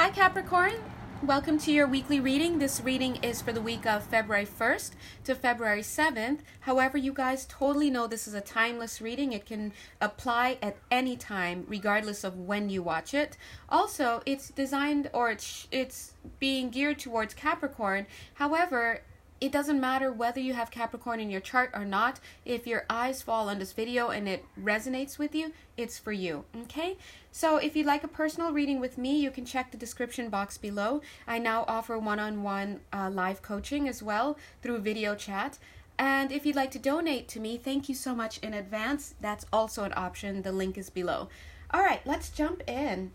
Hi Capricorn, welcome to your weekly reading. This reading is for the week of February 1st to February 7th. However, you guys totally know this is a timeless reading. It can apply at any time, regardless of when you watch it. Also, it's designed or it's being geared towards Capricorn. However, it doesn't matter whether you have Capricorn in your chart or not. If your eyes fall on this video and it resonates with you, it's for you, okay? So if you'd like a personal reading with me, you can check the description box below. I now offer one-on-one live coaching as well through video chat. And if you'd like to donate to me, thank you so much in advance. That's also an option. The link is below. All right, let's jump in.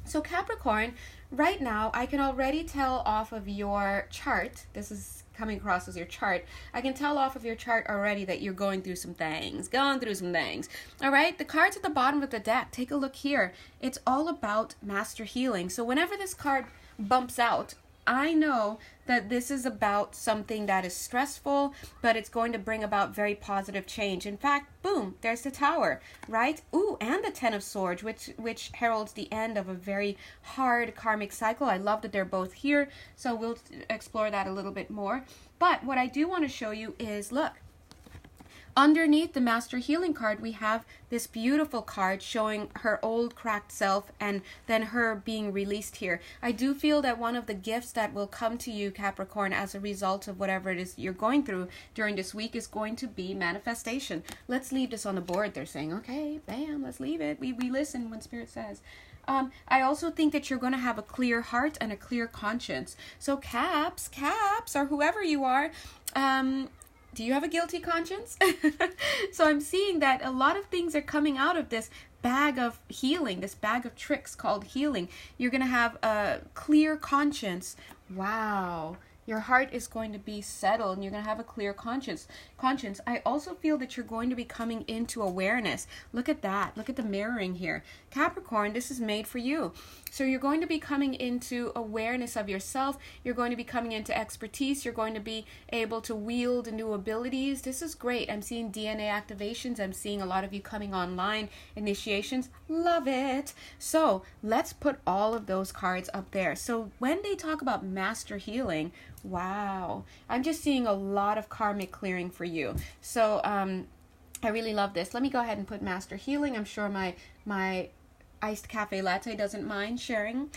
So Capricorn, right now, I can already tell off of your chart, this is coming across as your chart, I can tell off of your chart already that you're going through some things, all right? The cards at the bottom of the deck, take a look here. It's all about master healing. So whenever this card bumps out, I know that this is about something that is stressful, but it's going to bring about very positive change. In fact, boom, there's the Tower, right? Ooh, and the Ten of Swords, which heralds the end of a very hard karmic cycle. I love that they're both here, so we'll explore that a little bit more. But what I do want to show you is, look, underneath the Master Healing card, we have this beautiful card showing her old cracked self and then her being released here. I do feel that one of the gifts that will come to you, Capricorn, as a result of whatever it is you're going through during this week is going to be manifestation. Let's leave this on the board. They're saying, okay, bam, let's leave it. We listen when Spirit says. I also think that you're going to have a clear heart and a clear conscience. So Caps, or whoever you are, do you have a guilty conscience? So I'm seeing that a lot of things are coming out of this bag of healing, this bag of tricks called healing. You're going to have a clear conscience. Wow. Your heart is going to be settled and you're going to have a clear conscience. I also feel that you're going to be coming into awareness. Look at that. Look at the mirroring here. Capricorn, this is made for you. So you're going to be coming into awareness of yourself. You're going to be coming into expertise. You're going to be able to wield new abilities. This is great. I'm seeing DNA activations. I'm seeing a lot of you coming online, initiations. Love it. So let's put all of those cards up there. So when they talk about master healing, wow, I'm just seeing a lot of karmic clearing for you. So I really love this. Let me go ahead and put master healing. I'm sure my iced cafe latte doesn't mind sharing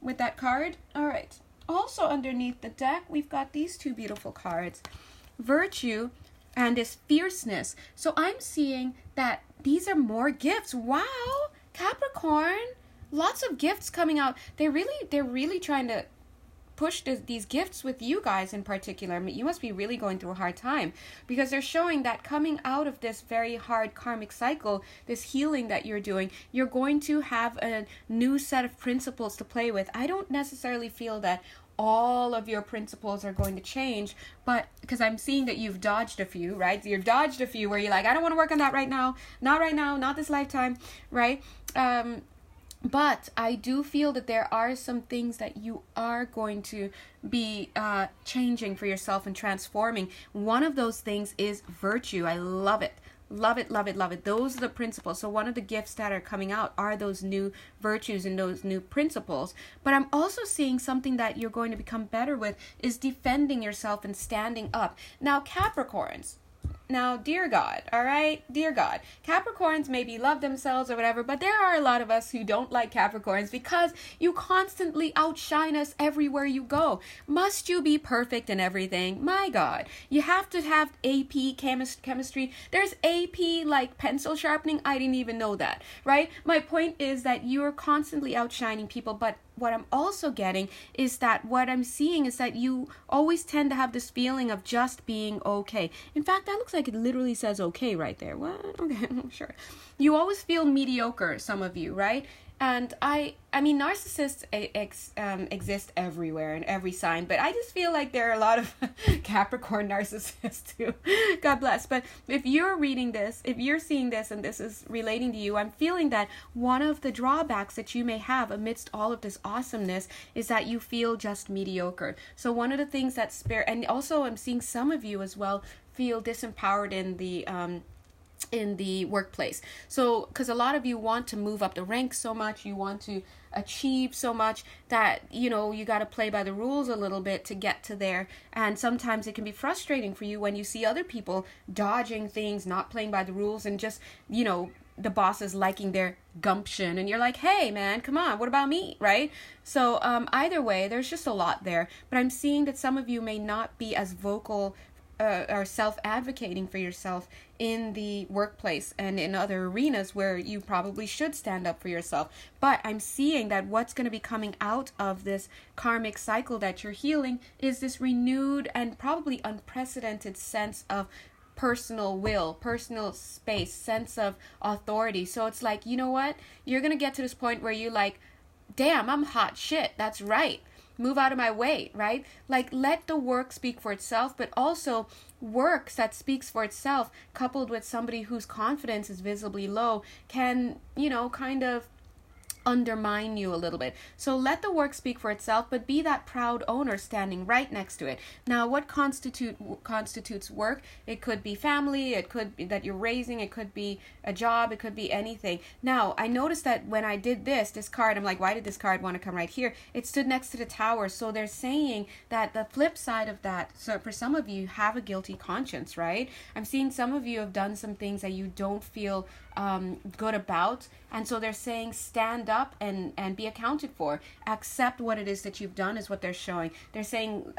with that card. All right. Also underneath the deck, we've got these two beautiful cards, virtue and this fierceness. So I'm seeing that these are more gifts. Wow, Capricorn, lots of gifts coming out. They're really trying to push these gifts with you guys in particular. I mean, you must be really going through a hard time because they're showing that coming out of this very hard karmic cycle, this healing that you're doing, you're going to have a new set of principles to play with. I don't necessarily feel that all of your principles are going to change, but because I'm seeing that you've dodged a few, right? You've dodged a few where you're like, I don't want to work on that right now, not this lifetime, right? But I do feel that there are some things that you are going to be changing for yourself and transforming. One of those things is virtue. I love it. Love it, love it, love it. Those are the principles. So one of the gifts that are coming out are those new virtues and those new principles. But I'm also seeing something that you're going to become better with is defending yourself and standing up. Now, Capricorns. Now, dear God, all right? Dear God, Capricorns maybe love themselves or whatever, but there are a lot of us who don't like Capricorns because you constantly outshine us everywhere you go. Must you be perfect in everything? My God, you have to have AP chemistry. There's AP like pencil sharpening. I didn't even know that, right? My point is that you are constantly outshining people, but what I'm also getting is that what I'm seeing is that you always tend to have this feeling of just being okay. In fact, that looks like it literally says okay right there. What? Okay, sure. You always feel mediocre, some of you, right? And I mean, narcissists exist everywhere in every sign, but I just feel like there are a lot of Capricorn narcissists too. God bless. But if you're reading this, if you're seeing this and this is relating to you, I'm feeling that one of the drawbacks that you may have amidst all of this awesomeness is that you feel just mediocre. So one of the things that and also I'm seeing some of you as well feel disempowered in the in the workplace. So because a lot of you want to move up the ranks so much, you want to achieve so much that you got to play by the rules a little bit to get to there. And sometimes it can be frustrating for you when you see other people dodging things, not playing by the rules, and just the boss is liking their gumption, and you're like, hey man, come on, what about me, right? So either way, there's just a lot there. But I'm seeing that some of you may not be as vocal or self-advocating for yourself in the workplace and in other arenas where you probably should stand up for yourself. But I'm seeing that what's going to be coming out of this karmic cycle that you're healing is this renewed and probably unprecedented sense of personal will, personal space, sense of authority. So it's like, you know what? You're going to get to this point where you're like, damn, I'm hot shit. That's right. Move out of my way, right? Like, let the work speak for itself, but also works that speaks for itself, coupled with somebody whose confidence is visibly low, can, kind of undermine you a little bit. So let the work speak for itself, but be that proud owner standing right next to it. Now, what constitutes work? It could be family, it could be that you're raising, it could be a job, it could be anything. Now, I noticed that when I did this card, I'm like, why did this card want to come right here? It stood next to the tower. So they're saying that the flip side of that, so for some of you have a guilty conscience, right? I'm seeing some of you have done some things that you don't feel good about, and so they're saying stand up and be accounted for. Accept what it is that you've done is what they're showing. They're saying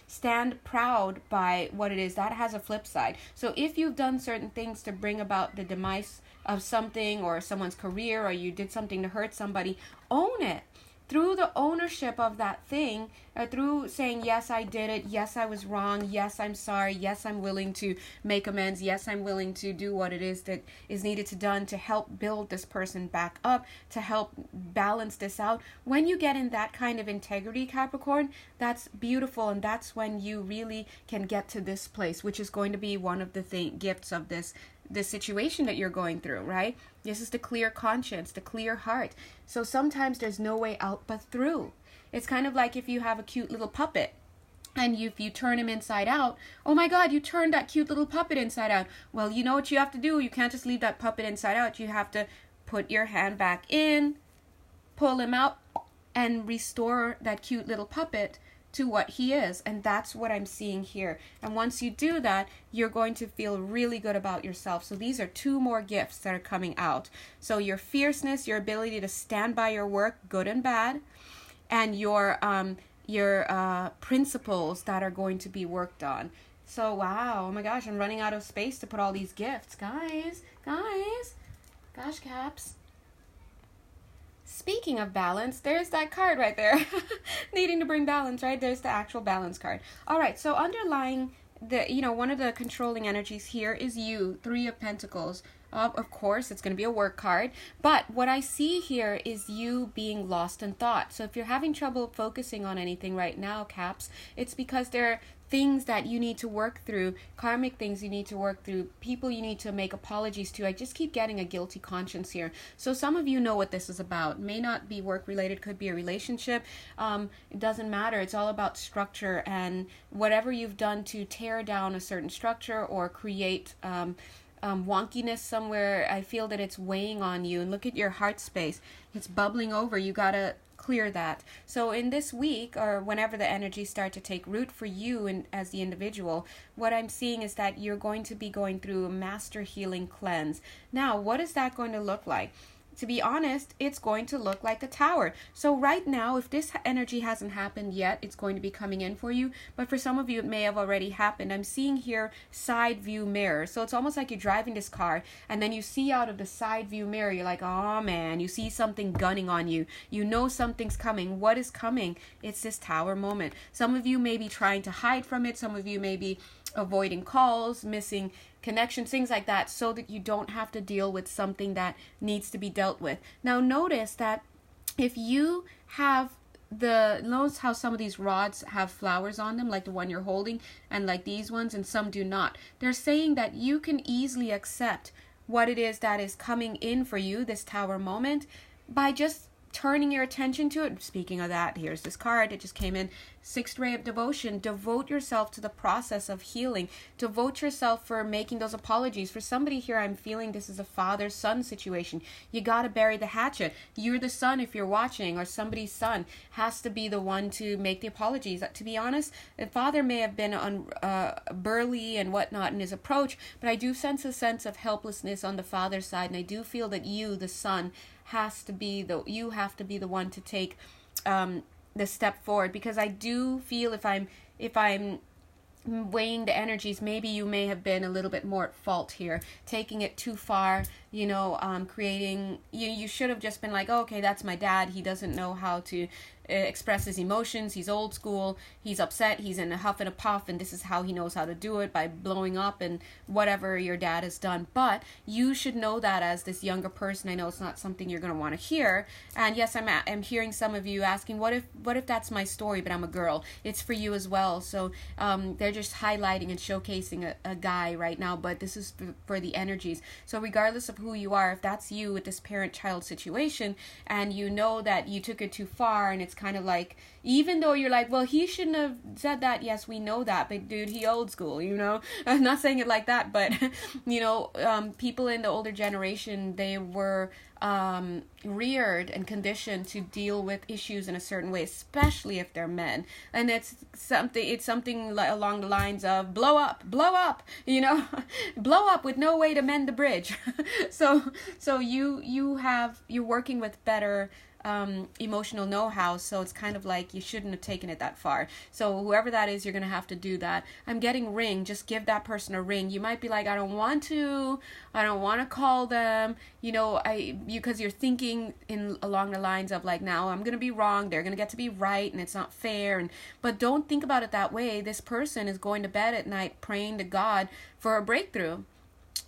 stand proud by what it is. That has a flip side. So if you've done certain things to bring about the demise of something or someone's career, or you did something to hurt somebody, own it. Through the ownership of that thing, through saying, yes, I did it, yes, I was wrong, yes, I'm sorry, yes, I'm willing to make amends, yes, I'm willing to do what it is that is needed to done to help build this person back up, to help balance this out. When you get in that kind of integrity, Capricorn, that's beautiful, and that's when you really can get to this place, which is going to be one of the gifts of this situation that you're going through, right? This is the clear conscience, the clear heart. So sometimes there's no way out but through. It's kind of like if you have a cute little puppet and if you turn him inside out, oh my God, you turned that cute little puppet inside out. Well, you know what you have to do? You can't just leave that puppet inside out. You have to put your hand back in, pull him out, and restore that cute little puppet to what he is. And that's what I'm seeing here. And once you do that, you're going to feel really good about yourself. So these are 2 more gifts that are coming out. So your fierceness, your ability to stand by your work, good and bad, and your principles that are going to be worked on. So wow, oh my gosh, I'm running out of space to put all these gifts. Guys, gosh, Caps. Speaking of balance, there's that card right there. Needing to bring balance, right? There's the actual balance card. All right, so underlying one of the controlling energies here is you, 3 of Pentacles. Of course, it's going to be a work card. But what I see here is you being lost in thought. So if you're having trouble focusing on anything right now, Caps, it's because there are things that you need to work through, karmic things you need to work through, people you need to make apologies to. I just keep getting a guilty conscience here. So some of you know what this is about. May not be work related, could be a relationship. It doesn't matter. It's all about structure, and whatever you've done to tear down a certain structure or create wonkiness somewhere, I feel that it's weighing on you. And look at your heart space. It's bubbling over. You gotta clear that. So in this week, or whenever the energies start to take root for you and as the individual, what I'm seeing is that you're going to be going through a master healing cleanse. Now, what is that going to look like? To be honest, it's going to look like the Tower. So right now, if this energy hasn't happened yet, it's going to be coming in for you. But for some of you, it may have already happened. I'm seeing here side view mirror. So it's almost like you're driving this car and then you see out of the side view mirror, you're like, oh man, you see something gunning on you. You know something's coming. What is coming? It's this Tower moment. Some of you may be trying to hide from it. Some of you may be avoiding calls, missing connections, things like that, so that you don't have to deal with something that needs to be dealt with. Now notice that if you have notice how some of these rods have flowers on them, like the one you're holding, and like these ones, and some do not. They're saying that you can easily accept what it is that is coming in for you, this Tower moment, by just turning your attention to it. Speaking of that, here's this card. It just came in. Sixth ray of devotion. Devote yourself to the process of healing. Devote yourself for making those apologies. For somebody here, I'm feeling this is a father-son situation. You got to bury the hatchet. You're the son if you're watching, or somebody's son has to be the one to make the apologies. To be honest, the father may have been burly and whatnot in his approach, but I do sense a sense of helplessness on the father's side, and I do feel that you, the son, have to be the one to take the step forward, because I do feel if I'm weighing the energies, maybe you may have been a little bit more at fault here, taking it too far, creating, you should have just been like, oh, okay, that's my dad, he doesn't know how to express his emotions, he's old school, he's upset, he's in a huff and a puff, and this is how he knows how to do it, by blowing up and whatever your dad has done. But you should know that as this younger person. I know it's not something you're going to want to hear, and yes, I'm hearing some of you asking, what if that's my story, but I'm a girl? It's for you as well. So they're just highlighting and showcasing a guy right now, but this is for the energies. So regardless of who you are, if that's you with this parent-child situation, and you know that you took it too far, and it's kind of like, even though you're like, well, he shouldn't have said that, yes, we know that, but dude, he old school, I'm not saying it like that, but people in the older generation, they were reared and conditioned to deal with issues in a certain way, especially if they're men, and it's something along the lines of blow up, blow up with no way to mend the bridge. so you're working with better emotional know-how, so it's kind of like you shouldn't have taken it that far. So whoever that is, you're gonna have to do that. I'm getting ring. Just give that person a ring. You might be like, I don't want to call them, because you're thinking along the lines of like, now I'm gonna be wrong, they're gonna get to be right, and it's not fair. But don't think about it that way. This person is going to bed at night praying to God for a breakthrough.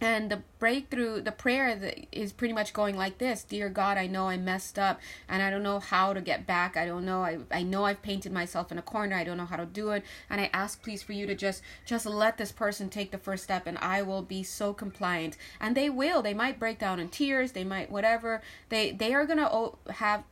And the breakthrough, the prayer is pretty much going like this: Dear God, I know I messed up, and I don't know how to get back. I don't know. I know I've painted myself in a corner. I don't know how to do it. And I ask, please, for you to just let this person take the first step, and I will be so compliant. And they will. They might break down in tears. They might whatever. They are going to have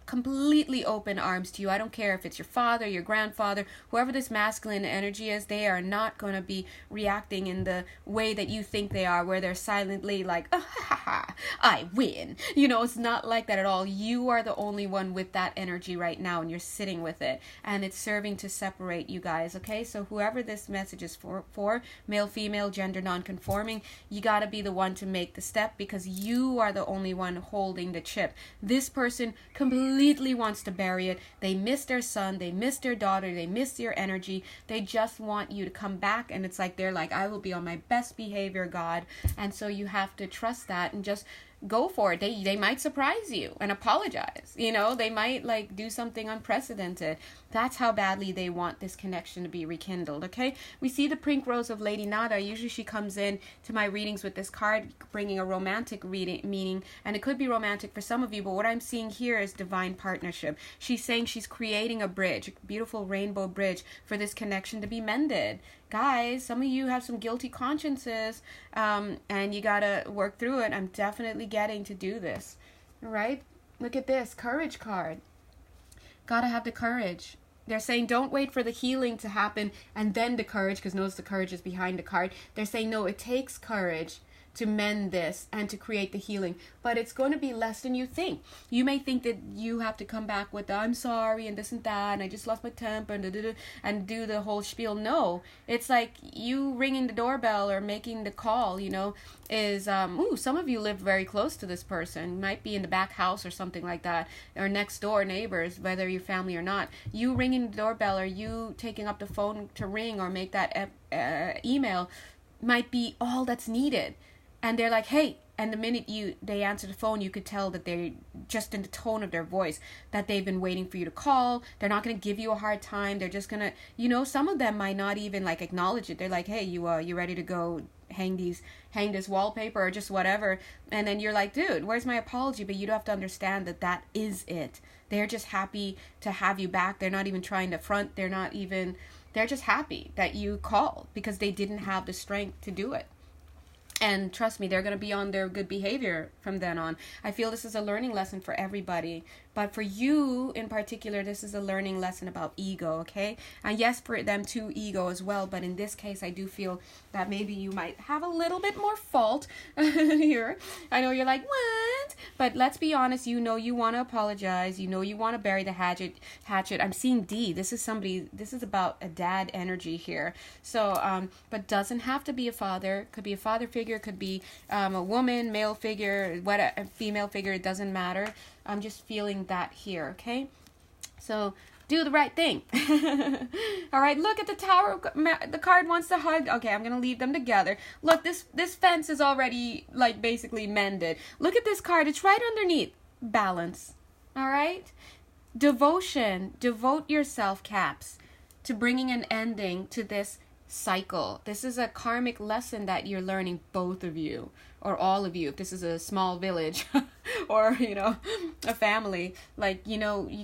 completely open arms to you. I don't care if it's your father, your grandfather, whoever this masculine energy is, they are not going to be reacting in the way that you think they are, where they're silently like, oh, ha, ha, ha, I win. It's not like that at all. You are the only one with that energy right now, and you're sitting with it, and it's serving to separate you guys, okay? So whoever this message is for male, female, gender non-conforming, you got to be the one to make the step, because you are the only one holding the chip. This person completely wants to bury it. They miss their son, they miss their daughter, they miss your energy. They just want you to come back, and it's like they're like, I will be on my best behavior, God. And so you have to trust that and just go for it. They might surprise you and apologize. They might like do something unprecedented. That's how badly they want this connection to be rekindled, okay? We see the pink rose of Lady Nada. Usually she comes in to my readings with this card, bringing a romantic meaning, and it could be romantic for some of you, but what I'm seeing here is divine partnership. She's saying she's creating a bridge, a beautiful rainbow bridge for this connection to be mended. Guys, some of you have some guilty consciences, and you gotta work through it. I'm definitely getting to do this. All right? Look at this courage card. Gotta have the courage. They're saying don't wait for the healing to happen and then the courage, because notice the courage is behind the card. They're saying no, it takes courage to mend this and to create the healing, but it's going to be less than you think. You may think that you have to come back with the, I'm sorry and this and that, and I just lost my temper and do the whole spiel. No, it's like you ringing the doorbell or making the call, is some of you live very close to this person. You might be in the back house or something like that, or next door neighbors, whether you're family or not. You ringing the doorbell or you taking up the phone to ring or make that email might be all that's needed. And they're like, hey, and the minute they answer the phone, you could tell that they're just in the tone of their voice that they've been waiting for you to call. They're not going to give you a hard time. They're just going to, some of them might not even like acknowledge it. They're like, hey, you ready to go hang this wallpaper or just whatever? And then you're like, dude, where's my apology? But you do have to understand that is it. They're just happy to have you back. They're not even trying to front. They're just happy that you called because they didn't have the strength to do it. And trust me, they're going to be on their good behavior from then on. I feel this is a learning lesson for everybody. But for you in particular, this is a learning lesson about ego, okay? And yes, for them too, ego as well. But in this case, I do feel that maybe you might have a little bit more fault here. I know you're like, what? But let's be honest, you know you want to apologize. You know you want to bury the hatchet. I'm seeing D. This is about a dad energy here. So, but doesn't have to be a father. Could be a father figure. Could be a woman, male figure, a female figure. It doesn't matter. I'm just feeling that here, okay? So do the right thing. All right, look at the tower. The card wants to hug. Okay, I'm going to leave them together. Look, this fence is already, like, basically mended. Look at this card. It's right underneath. Balance. All right? Devotion. Devote yourself, Caps, to bringing an ending to this cycle. This is a karmic lesson that you're learning, both of you, or all of you, if this is a small village or, a family. Like, you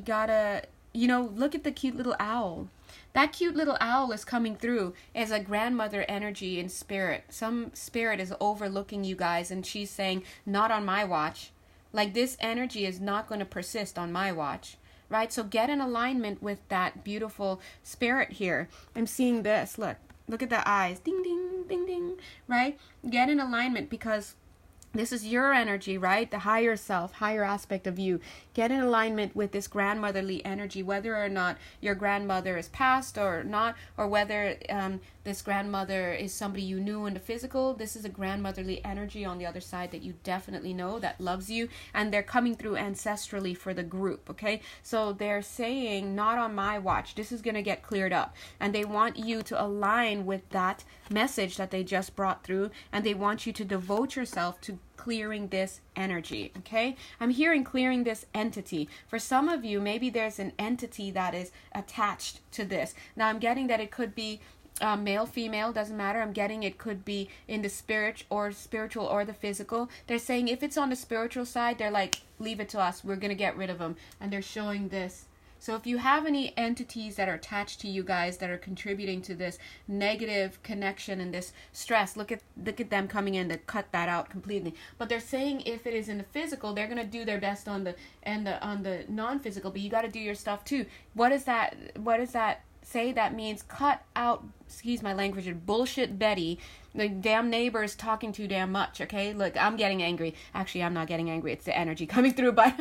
gotta, look at the cute little owl. That cute little owl is coming through as a grandmother energy in spirit. Some spirit is overlooking you guys, and she's saying, not on my watch. Like, this energy is not going to persist on my watch. Right? So get in alignment with that beautiful spirit here. I'm seeing this. Look at the eyes. Ding, ding, ding, ding. Right? Get in alignment, because this is your energy, right? The higher self, higher aspect of you. Get in alignment with this grandmotherly energy, whether or not your grandmother is passed or not, or whether this grandmother is somebody you knew in the physical. This is a grandmotherly energy on the other side that you definitely know, that loves you, and they're coming through ancestrally for the group, okay? So they're saying, not on my watch. This is going to get cleared up, and they want you to align with that message that they just brought through, and they want you to devote yourself to clearing this energy, okay? I'm hearing clearing this entity. For some of you, maybe there's an entity that is attached to this. Now, I'm getting that it could be male, female, doesn't matter. I'm getting it could be in the spiritual or the physical. They're saying if it's on the spiritual side, they're like, leave it to us. We're going to get rid of them. And they're showing this. So if you have any entities that are attached to you guys that are contributing to this negative connection and this stress, look at them coming in to cut that out completely. But they're saying if it is in the physical, they're gonna do their best on the non-physical, but you got to do your stuff too. What does that say? That means cut out, excuse my language, bullshit Betty. The damn neighbor is talking too damn much. Okay, look, I'm getting angry. Actually, I'm not getting angry. It's the energy coming through, but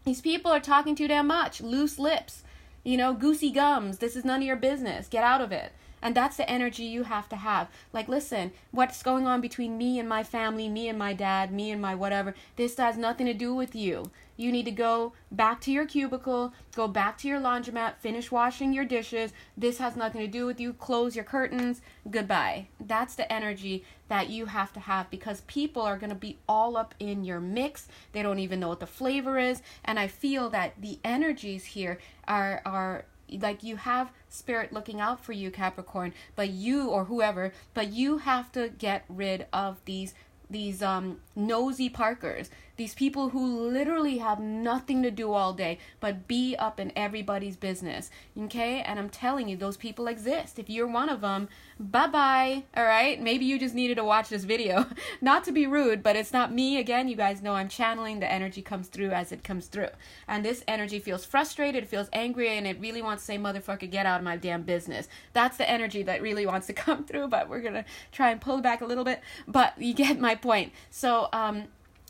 these people are talking too damn much. Loose lips, goosey gums. This is none of your business. Get out of it. And that's the energy you have to have. Like, listen, what's going on between me and my family, me and my dad, me and my whatever, this has nothing to do with you. You need to go back to your cubicle, go back to your laundromat, finish washing your dishes. This has nothing to do with you. Close your curtains. Goodbye. That's the energy that you have to have, because people are going to be all up in your mix. They don't even know what the flavor is. And I feel that the energies here are like, you have spirit looking out for you, Capricorn, but you, or whoever, but you have to get rid of these nosy Parkers, these people who literally have nothing to do all day but be up in everybody's business, okay? And I'm telling you, those people exist. If you're one of them, bye-bye, all right? Maybe you just needed to watch this video. Not to be rude, but it's not me. Again, you guys know I'm channeling. The energy comes through as it comes through. And this energy feels frustrated, it feels angry, and it really wants to say, motherfucker, get out of my damn business. That's the energy that really wants to come through, but we're going to try and pull back a little bit. But you get my point. So,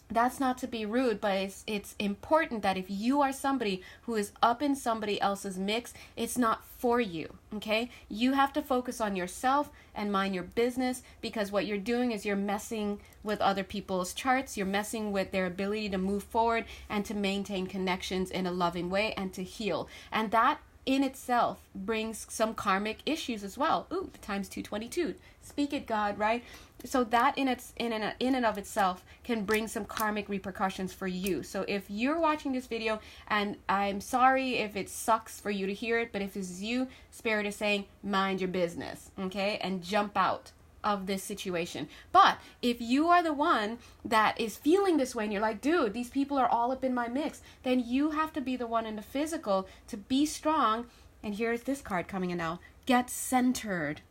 that's not to be rude, but it's important that if you are somebody who is up in somebody else's mix, it's not for you, okay? You have to focus on yourself and mind your business, because what you're doing is you're messing with other people's charts. You're messing with their ability to move forward and to maintain connections in a loving way and to heal. And that in itself brings some karmic issues as well. Ooh, times 222. Speak it, God, right? So that in and of itself can bring some karmic repercussions for you. So if you're watching this video, and I'm sorry if it sucks for you to hear it, but if it's you, Spirit is saying, mind your business, okay? And jump out of this situation. But if you are the one that is feeling this way and you're like, dude, these people are all up in my mix, then you have to be the one in the physical to be strong. And here's this card coming in now. Get centered.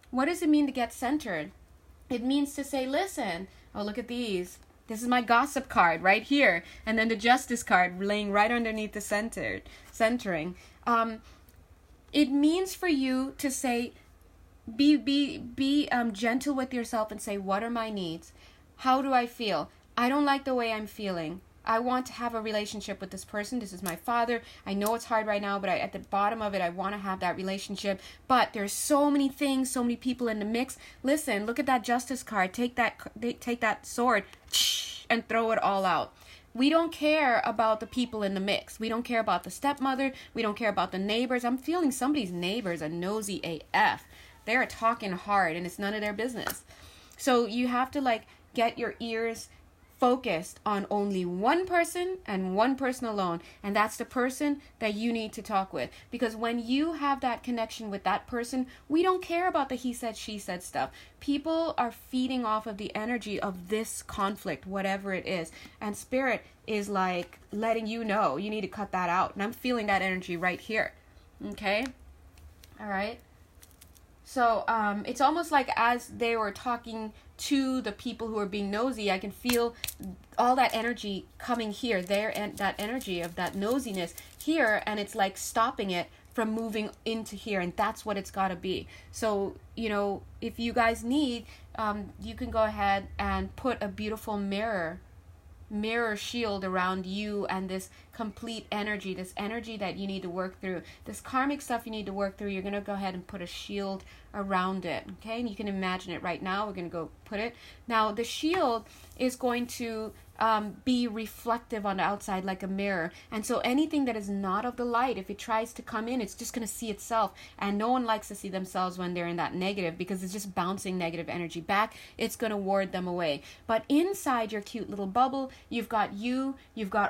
What does it mean to get centered? It means to say, listen, oh, look at these. This is my gossip card right here. And then the justice card laying right underneath the centering. It means for you to say, be gentle with yourself and say, what are my needs? How do I feel? I don't like the way I'm feeling. I want to have a relationship with this person. This is my father. I know it's hard right now, but at the bottom of it, I want to have that relationship. But there's so many things, so many people in the mix. Listen, look at that justice card. Take that sword and throw it all out. We don't care about the people in the mix. We don't care about the stepmother. We don't care about the neighbors. I'm feeling somebody's neighbors are nosy AF. They're talking hard and it's none of their business. So you have to get your ears focused on only one person and one person alone, and that's the person that you need to talk with. Because when you have that connection with that person, we don't care about the he said, she said stuff. People are feeding off of the energy of this conflict, whatever it is, and spirit is letting you know you need to cut that out. And I'm feeling that energy right here. Okay? All right? So it's almost like as they were talking to the people who are being nosy, I can feel all that energy coming here, there, and that energy of that nosiness here, and it's like stopping it from moving into here, and that's what it's got to be. So, if you guys need, you can go ahead and put a beautiful mirror shield around you and this complete energy, this energy that you need to work through, this karmic stuff you need to work through. You're going to go ahead and put a shield around it, okay? And you can imagine it right now. We're going to go put it. Now, the shield is going to be reflective on the outside like a mirror. And so anything that is not of the light, if it tries to come in, it's just going to see itself. And no one likes to see themselves when they're in that negative, because it's just bouncing negative energy back. It's going to ward them away. But inside your cute little bubble, you've got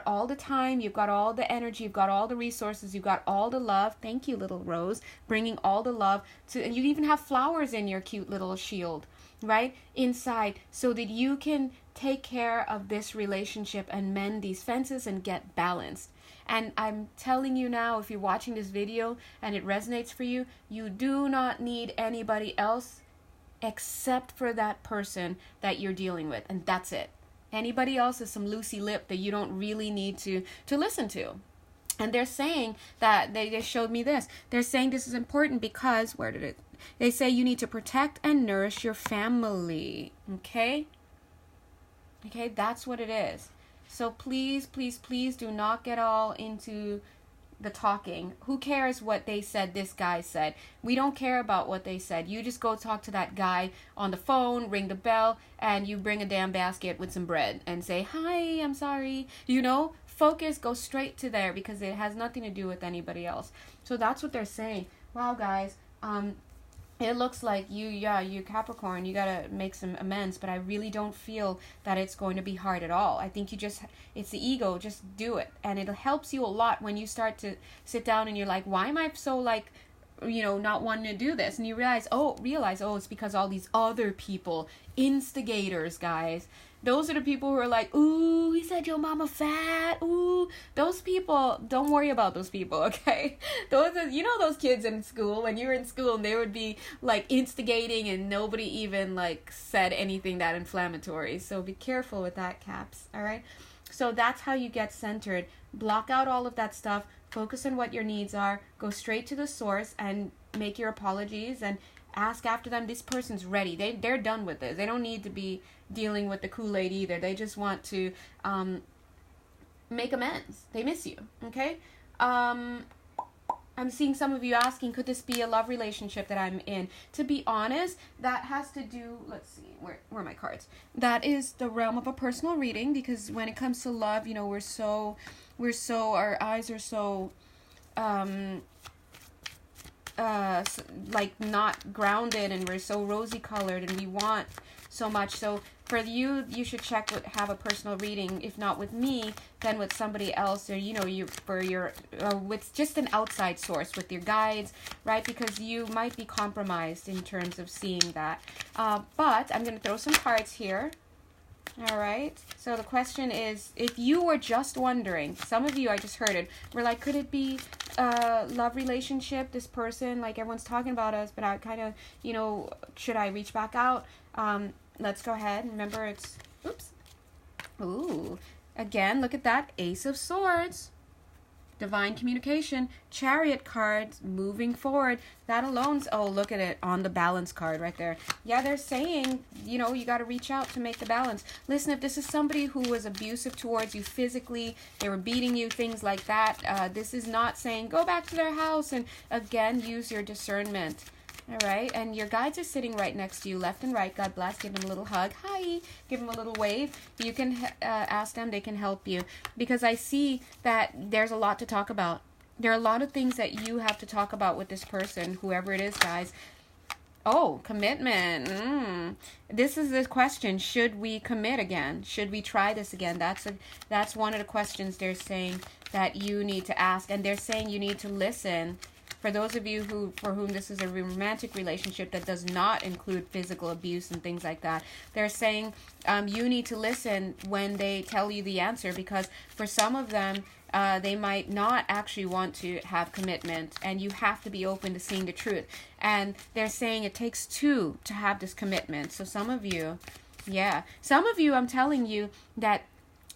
all the time, you've got all the energy, you've got all the resources, you've got all the love. Thank you, little rose, bringing all the love to, and you even have flowers in your cute little shield, right? Inside, so that you can take care of this relationship and mend these fences and get balanced. And I'm telling you now, if you're watching this video and it resonates for you, you do not need anybody else except for that person that you're dealing with, and that's it. Anybody else is some loosey lip that you don't really need to listen to. And they're saying that, they showed me this. They're saying this is important because, they say you need to protect and nourish your family. Okay? Okay, that's what it is. So please, please, please do not get all into the talking. Who cares what they said, this guy said? We don't care about what they said. You just go talk to that guy on the phone, ring the bell, and you bring a damn basket with some bread and say, hi, I'm sorry. Focus, go straight to there, because it has nothing to do with anybody else. So that's what they're saying. Wow, guys. It looks like you Capricorn, you gotta make some amends, but I really don't feel that it's going to be hard at all. I think it's the ego, just do it. And it helps you a lot when you start to sit down and you're like, why am I so not wanting to do this? And you realize, it's because all these other people, instigators, guys. Those are the people who are like, ooh, he said your mama fat, ooh. Those people, don't worry about those people, okay? Those are, those kids in school, when you were in school, and they would be instigating and nobody even said anything that inflammatory. So be careful with that, Caps, all right? So that's how you get centered. Block out all of that stuff. Focus on what your needs are. Go straight to the source and make your apologies and ask after them. This person's ready. They're done with this. They don't need to be dealing with the Kool-Aid either. They just want to make amends. They miss you, okay? I'm seeing some of you asking, could this be a love relationship that I'm in? To be honest, that has to do, let's see, where are my cards? That is the realm of a personal reading, because when it comes to love, we're so, our eyes are so, not grounded, and we're so rosy colored, and we want so much. So for you should have a personal reading, if not with me, then with somebody else, or with just an outside source, with your guides, right? Because you might be compromised in terms of seeing that. But I'm going to throw some cards here. All right. So the question is, if you were just wondering, some of you, I just heard it, were like, could it be a love relationship? This person, everyone's talking about us, but I kind of, should I reach back out? let's go ahead. Remember, it's, oops. Ooh, again, look at that. Ace of Swords. Divine communication, Chariot cards, moving forward. That alone's, oh, look at it on the balance card right there. Yeah, they're saying, you know, you got to reach out to make the balance. Listen, if this is somebody who was abusive towards you physically, they were beating you, things like that, this is not saying go back to their house and, again, use your discernment. All right, and your guides are sitting right next to you, left and right. God bless. Give them a little hug. Hi. Give them a little wave. You can ask them. They can help you. Because I see that there's a lot to talk about. There are a lot of things that you have to talk about with this person, whoever it is, guys. Oh, commitment. This is the question. Should we commit again? Should we try this again? That's one of the questions they're saying that you need to ask. And they're saying you need to listen. For those of you for whom this is a romantic relationship that does not include physical abuse and things like that, they're saying you need to listen when they tell you the answer, because for some of them, they might not actually want to have commitment, and you have to be open to seeing the truth. And they're saying it takes two to have this commitment. So some of you, I'm telling you that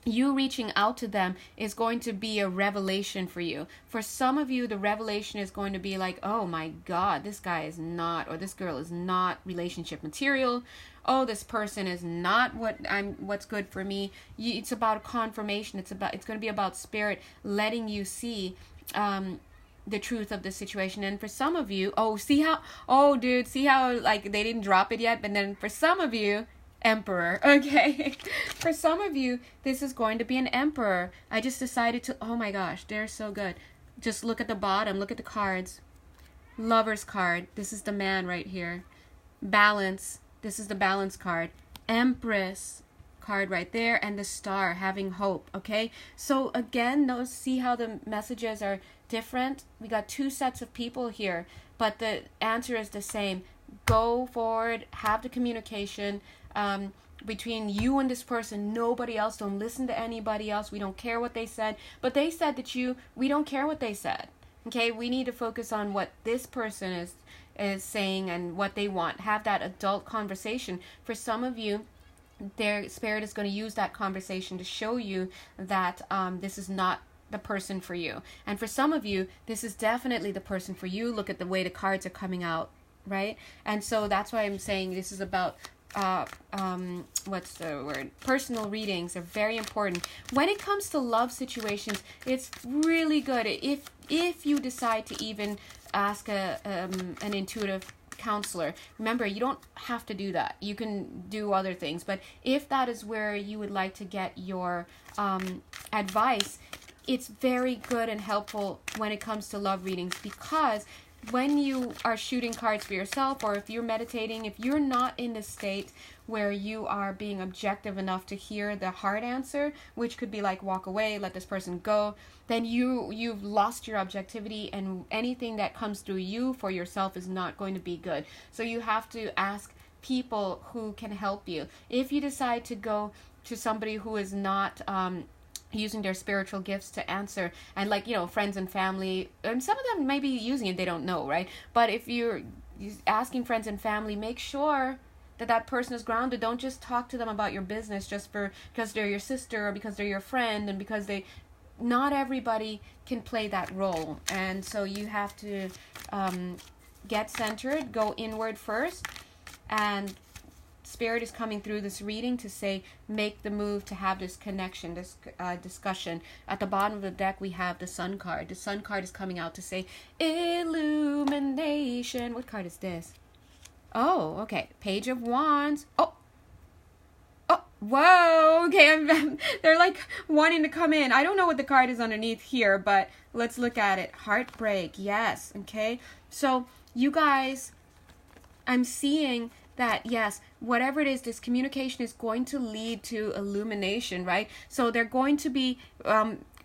you reaching out to them is going to be a revelation for you. For some of you, the revelation is going to be like, oh my God, this guy is not, or this girl is not relationship material. Oh, this person is not what's good for me. It's about confirmation. It's going to be about spirit letting you see the truth of the situation. And for some of you, see how like they didn't drop it yet. But then for some of you, Emperor. Okay. For some of you, this is going to be an Emperor. I just decided to, oh my gosh, they're so good. Just look at the bottom. Look at the cards. Lover's card. This is the man right here. Balance. This is the balance card. Empress card right there. And the star, having hope. Okay. So again, notice, see how the messages are different. We got two sets of people here, but the answer is the same. Go forward. Have the communication. Between you and this person, nobody else. Don't listen to anybody else. We don't care what they said, but they said that we don't care what they said. Okay, we need to focus on what this person is saying and what they want. Have that adult conversation. For some of you, their spirit is going to use that conversation to show you that this is not the person for you. And for some of you, this is definitely the person for you. Look at the way the cards are coming out, right? And so that's why I'm saying this is about what's the word? Personal readings are very important. When it comes to love situations, it's really good if you decide to even ask an intuitive counselor. Remember, you don't have to do that. You can do other things. But if that is where you would like to get your advice, it's very good and helpful when it comes to love readings, because when you are shooting cards for yourself, or if you're meditating, if you're not in the state where you are being objective enough to hear the hard answer, which could be like walk away, let this person go, then you've lost your objectivity, and anything that comes through you for yourself is not going to be good. So you have to ask people who can help you. If you decide to go to somebody who is not using their spiritual gifts to answer, and like, friends and family, and some of them may be using it, they don't know, right? But if you're asking friends and family, make sure that person is grounded. Don't just talk to them about your business just because they're your sister or because they're your friend, and because not everybody can play that role. And so you have to get centered, go inward first, and Spirit is coming through this reading to say, make the move to have this connection, this discussion. At the bottom of the deck, we have the Sun card. The Sun card is coming out to say, illumination. What card is this? Oh, okay. Page of Wands. Oh, whoa. Okay, they're like wanting to come in. I don't know what the card is underneath here, but let's look at it. Heartbreak. Yes. Okay. So you guys, I'm seeing that, yes, whatever it is, this communication is going to lead to illumination, right? So they're going to be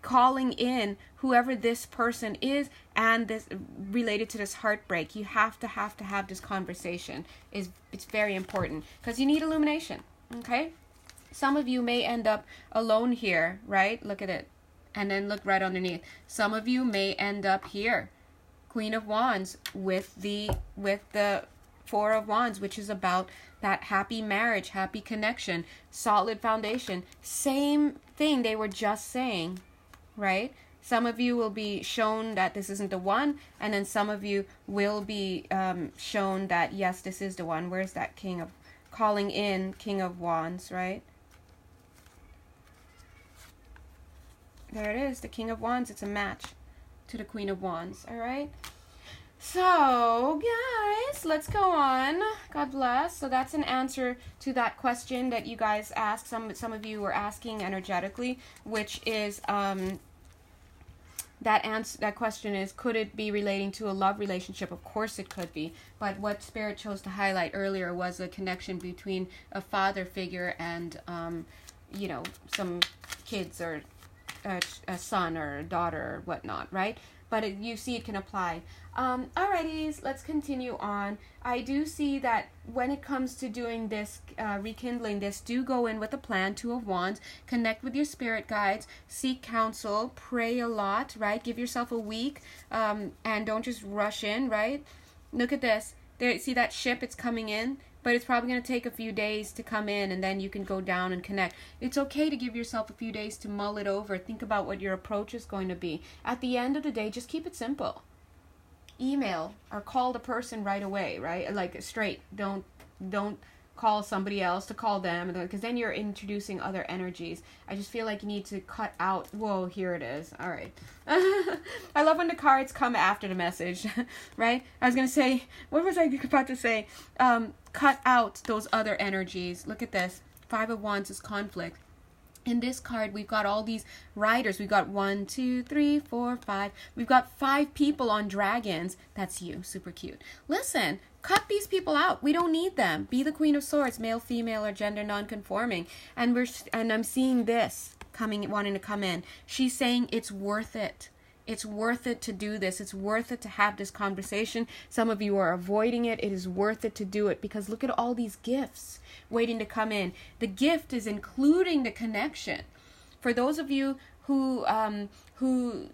calling in whoever this person is, and this related to this heartbreak. You have to have this conversation. It's very important, because you need illumination, okay? Some of you may end up alone here, right? Look at it. And then look right underneath. Some of you may end up here. Queen of Wands with the Four of Wands, which is about that happy marriage, happy connection, solid foundation. Same thing they were just saying, right? Some of you will be shown that this isn't the one, and then some of you will be shown that, yes, this is the one. Where's that King of, calling in King of Wands, right? There it is, the King of Wands. It's a match to the Queen of Wands, all right? So, guys, let's go on. God bless. So that's an answer to that question that you guys asked. Some of you were asking energetically, which is that question is, could it be relating to a love relationship? Of course it could be. But what Spirit chose to highlight earlier was a connection between a father figure and, you know, some kids or a son or a daughter or whatnot, right? But you see it can apply. Alrighties, let's continue on. I do see that when it comes to doing this, rekindling this, do go in with a plan. Two of Wands. Connect with your spirit guides. Seek counsel. Pray a lot, right? Give yourself a week, and don't just rush in, right? Look at this. There, see that ship? It's coming in. But it's probably going to take a few days to come in, and then you can go down and connect. It's okay to give yourself a few days to mull it over. Think about what your approach is going to be. At the end of the day, just keep it simple. Email or call the person right away, right? Like straight. Don't call somebody else to call them, because then you're introducing other energies. I just feel like you need to cut out. Whoa, here it is. All right. I love when the cards come after the message, right? I was going to say, what was I about to say? Cut out those other energies. Look at this. Five of Wands is conflict. In this card, we've got all these riders. We've got 1, 2, 3, 4, 5. We've got 5 people on dragons. That's you. Super cute. Listen, cut these people out. We don't need them. Be the Queen of Swords, male, female, or gender non-conforming. And I'm seeing this wanting to come in. She's saying it's worth it. It's worth it to do this. It's worth it to have this conversation. Some of you are avoiding it. It is worth it to do it, because look at all these gifts waiting to come in. The gift is including the connection. For those of you who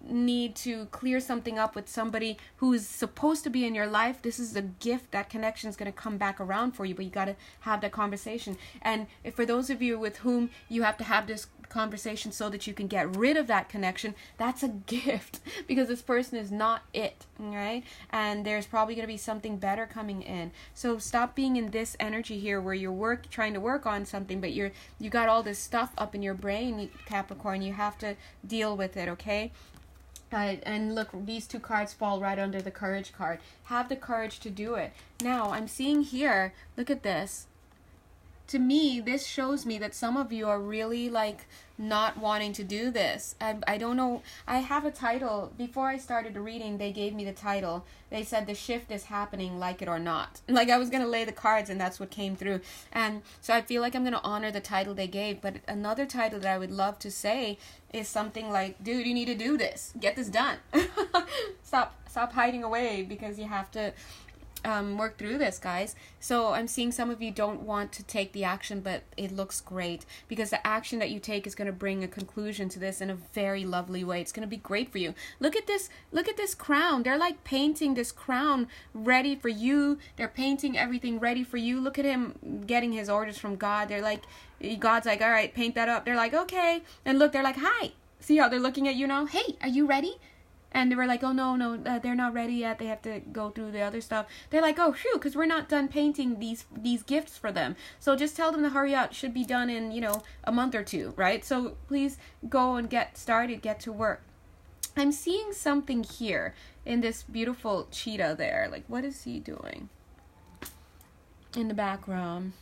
need to clear something up with somebody who is supposed to be in your life, this is a gift. That connection is going to come back around for you, but you got to have that conversation. And if for those of you with whom you have to have this conversation so that you can get rid of that connection, that's a gift, because this person is not it, right? And there's probably going to be something better coming in. So stop being in this energy here where you're trying to work on something, but you got all this stuff up in your brain, Capricorn. You have to deal with it, okay? And look, these two cards fall right under the courage card. Have the courage to do it. Now, I'm seeing here, look at this. To me, this shows me that some of you are really like not wanting to do this. I don't know. I have a title. Before I started the reading, they gave me the title. They said the shift is happening, like it or not. Like I was going to lay the cards, and that's what came through. And so I feel like I'm going to honor the title they gave. But another title that I would love to say is something like, dude, you need to do this. Get this done. Stop hiding away, because you have to work through this, guys. So I'm seeing some of you don't want to take the action, but it looks great, because the action that you take is going to bring a conclusion to this in a very lovely way. It's going to be great for you. Look at this crown. They're like painting this crown ready for you. They're painting everything ready for you. Look at him getting his orders from God. They're like, God's like, all right, paint that up. They're like, okay. And look, they're like, hi. See how they're looking at you now? Hey, are you ready? And they were like, oh, no, they're not ready yet. They have to go through the other stuff. They're like, oh, phew, because we're not done painting these gifts for them. So just tell them to hurry up. Should be done in, a month or two, right? So please go and get started, get to work. I'm seeing something here in this beautiful cheetah there. Like, what is he doing in the background?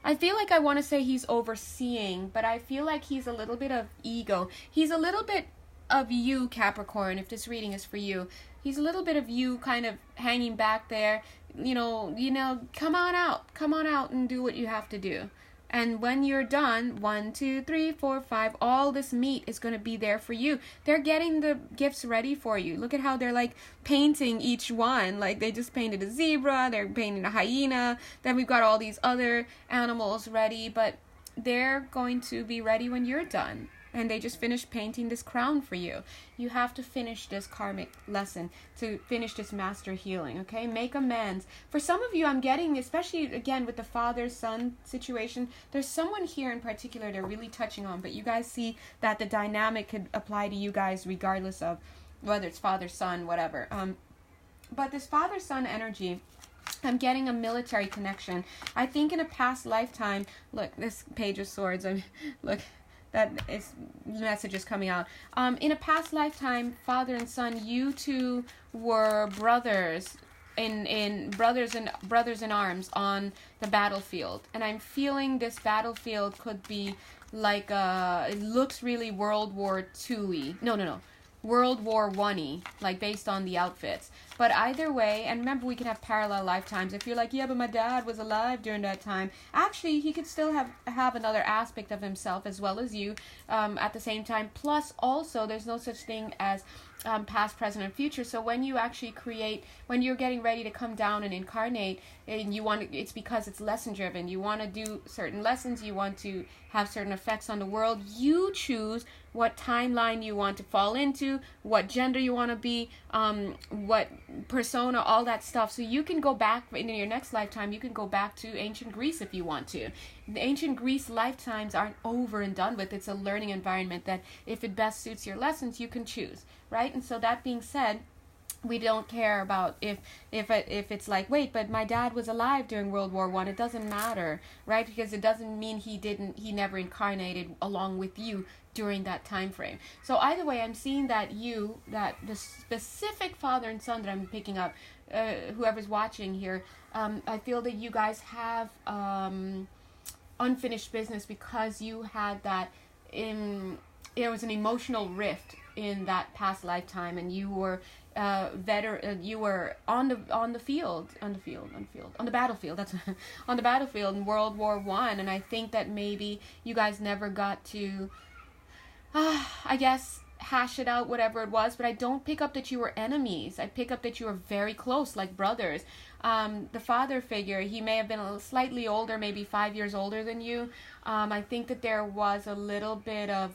I feel like I want to say he's overseeing, but I feel like he's a little bit of ego. He's a little bit of you, Capricorn, if this reading is for you. He's a little bit of you kind of hanging back there, come on out and do what you have to do. And when you're done, 1, 2, 3, 4, 5, all this meat is going to be there for you. They're getting the gifts ready for you. Look at how they're like painting each one. Like they just painted a zebra, they're painting a hyena, then we've got all these other animals ready, but they're going to be ready when you're done. and they just finished painting this crown for you. You have to finish this karmic lesson to finish this master healing, okay? Make amends. For some of you, I'm getting, especially again with the father-son situation, there's someone here in particular they're really touching on, but you guys see that the dynamic could apply to you guys regardless of whether it's father-son, whatever. But this father-son energy, I'm getting a military connection. I think in a past lifetime, look, this Page of Swords, look, that is messages coming out. In a past lifetime, father and son, you two were brothers in brothers in arms on the battlefield. And I'm feeling this battlefield could be like it looks really World War II-y. No. World War I-y, like based on the outfits. But either way, and remember we can have parallel lifetimes. If you're like, yeah, but my dad was alive during that time, actually he could still have another aspect of himself as well as you at the same time. Plus also there's no such thing as past, present, and future. So when you actually create, when you're getting ready to come down and incarnate, and you want to, it's because it's lesson driven. You want to do certain lessons. You want to have certain effects on the world. You choose what timeline you want to fall into, what gender you want to be, what persona, all that stuff. So you can go back in your next lifetime. You can go back to ancient Greece if you want to. The ancient Greece lifetimes aren't over and done with. It's a learning environment that if it best suits your lessons, you can choose, right? And so that being said, we don't care about if it's like, wait, but my dad was alive during World War I. It doesn't matter, right? Because it doesn't mean he never incarnated along with you during that time frame. So either way, I'm seeing that the specific father and son that I'm picking up, whoever's watching here, I feel that you guys have unfinished business because you had that there was an emotional rift in that past lifetime, and you were you were on the battlefield. That's on the battlefield in World War I, and I think that maybe you guys never got to, I guess, hash it out, whatever it was. But I don't pick up that you were enemies. I pick up that you were very close, like brothers. The father figure, he may have been a little slightly older, maybe 5 years older than you. I think that there was a little bit of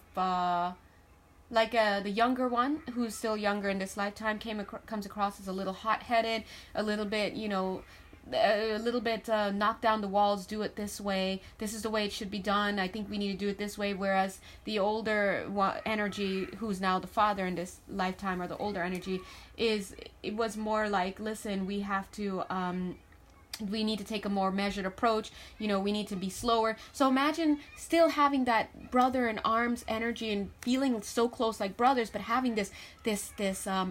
the younger one, who's still younger in this lifetime, comes across as a little hot-headed, a little bit, knock down the walls, do it this way, this is the way it should be done, I think we need to do it this way. Whereas the older energy, who's now the father in this lifetime, or the older energy, it was more like, listen, we have to we need to take a more measured approach, we need to be slower. So imagine still having that brother in arms energy and feeling so close like brothers, but having this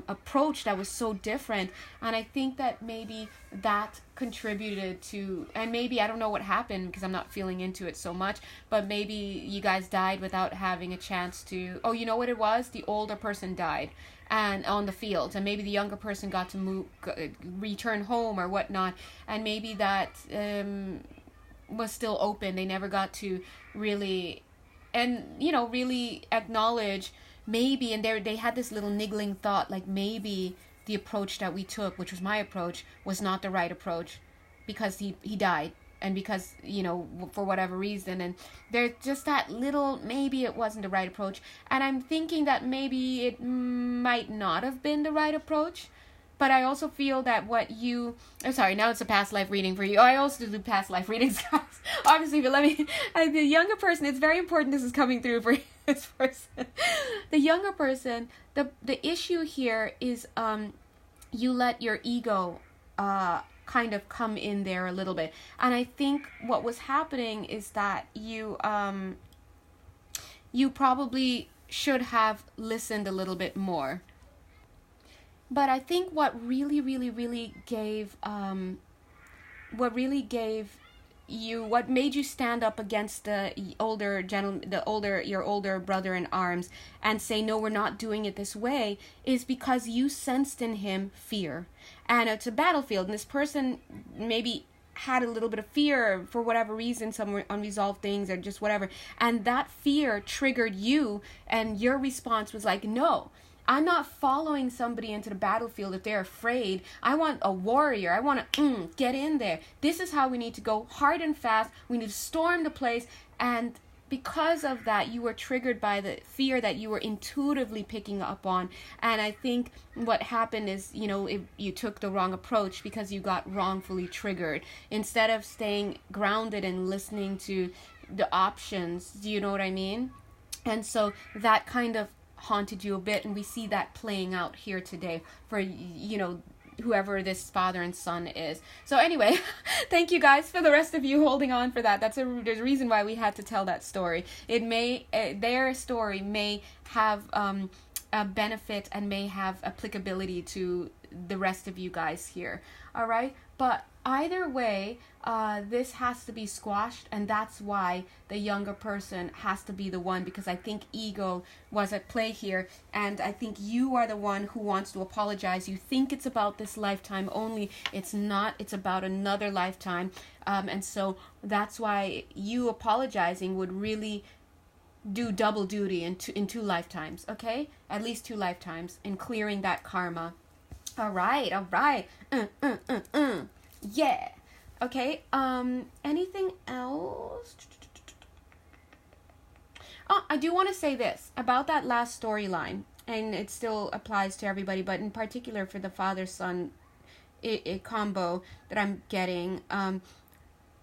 approach that was so different. And I think that maybe that contributed to, and maybe I don't know what happened because I'm not feeling into it so much, but maybe you guys died without having a chance to, oh, you know what it was? The older person died and on the field, and maybe the younger person got to return home or whatnot, and maybe that was still open. They never got to really, and really acknowledge maybe, and they had this little niggling thought, like maybe the approach that we took, which was my approach, was not the right approach because he died, and because, for whatever reason, and there's just that little, maybe it wasn't the right approach. And I'm thinking that maybe it might not have been the right approach, but I also feel that I'm sorry, now it's a past life reading for you. I also do past life readings, guys, obviously, but the younger person, it's very important this is coming through for this person. The younger person, the issue here is you let your ego kind of come in there a little bit. And I think what was happening is that you probably should have listened a little bit more. But I think what really gave what made you stand up against your older brother in arms and say, no, we're not doing it this way, is because you sensed in him fear. And it's a battlefield, and this person maybe had a little bit of fear for whatever reason, some unresolved things or just whatever, and that fear triggered you, and your response was like, no, I'm not following somebody into the battlefield if they're afraid. I want a warrior. I want to get in there. This is how we need to go, hard and fast. We need to storm the place. And because of that, you were triggered by the fear that you were intuitively picking up on. And I think what happened is, you took the wrong approach because you got wrongfully triggered. Instead of staying grounded and listening to the options, do you know what I mean? And so that kind of haunted you a bit, and we see that playing out here today for, whoever this father and son is. So anyway, thank you guys for the rest of you holding on for that. There's a reason why we had to tell that story. Their story may have a benefit and may have applicability to the rest of you guys here. All right, but either way, this has to be squashed, and that's why the younger person has to be the one, because I think ego was at play here, and I think you are the one who wants to apologize. You think it's about this lifetime only. It's not. It's about another lifetime, and so that's why you apologizing would really do double duty in two lifetimes, okay? At least 2 lifetimes in clearing that karma. All right. Yeah. Okay, anything else? Oh, I do want to say this about that last storyline, and it still applies to everybody, but in particular for the father-son combo that I'm getting.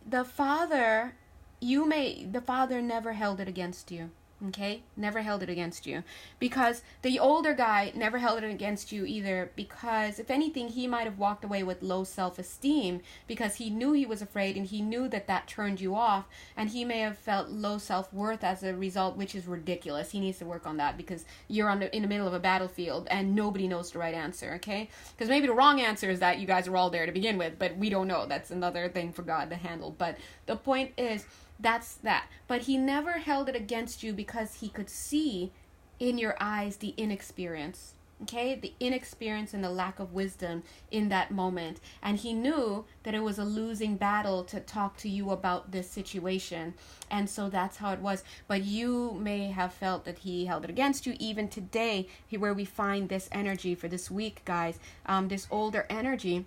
The father never held it against you. Okay, never held it against you, because the older guy never held it against you either, because if anything, he might have walked away with low self-esteem because he knew he was afraid, and he knew that turned you off, and he may have felt low self-worth as a result, which is ridiculous. He needs to work on that, because you're in the middle of a battlefield and nobody knows the right answer. Okay, because maybe the wrong answer is that you guys are all there to begin with, but we don't know. That's another thing for God to handle. But the point is, that's that. But he never held it against you because he could see in your eyes the inexperience. Okay? The inexperience and the lack of wisdom in that moment. And he knew that it was a losing battle to talk to you about this situation. And so that's how it was. But you may have felt that he held it against you. Even today, where we find this energy for this week, guys, this older energy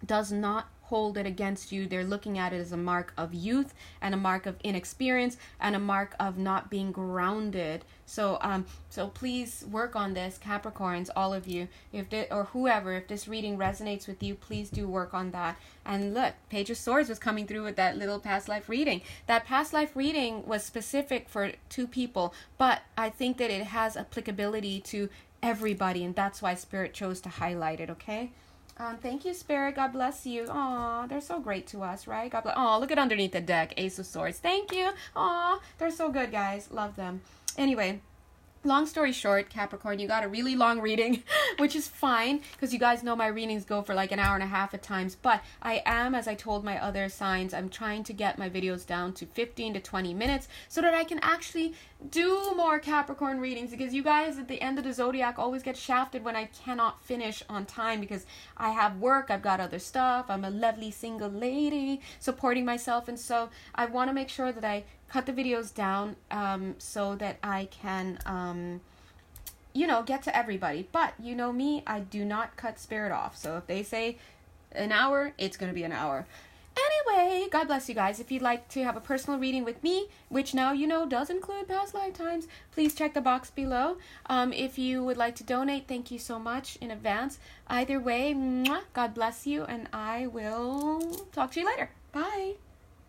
does not hold it against you. They're looking at it as a mark of youth and a mark of inexperience and a mark of not being grounded. So please work on this, Capricorns, all of you, if this reading resonates with you, please do work on that. And look, Page of Swords was coming through with that little past life reading. That past life reading was specific for 2 people, but I think that it has applicability to everybody, and that's why Spirit chose to highlight it. Okay. Thank you, Spirit. God bless you. Aw, they're so great to us, right? God bless. Aw, look at underneath the deck. Ace of Swords. Thank you. Aw, they're so good, guys. Love them. Anyway, long story short, Capricorn, you got a really long reading, which is fine, because you guys know my readings go for like an hour and a half at times. But I am, as I told my other signs, I'm trying to get my videos down to 15 to 20 minutes so that I can actually do more Capricorn readings, because you guys at the end of the zodiac always get shafted when I cannot finish on time because I have work, I've got other stuff, I'm a lovely single lady supporting myself, and so I want to make sure that I cut the videos down so that I can get to everybody. But you know me, I do not cut Spirit off, so if they say an hour, it's going to be an hour. Anyway, God bless you guys. If you'd like to have a personal reading with me, which now you know does include past lifetimes, please check the box below. If you would like to donate, thank you so much in advance. Either way, God bless you, and I will talk to you later. Bye.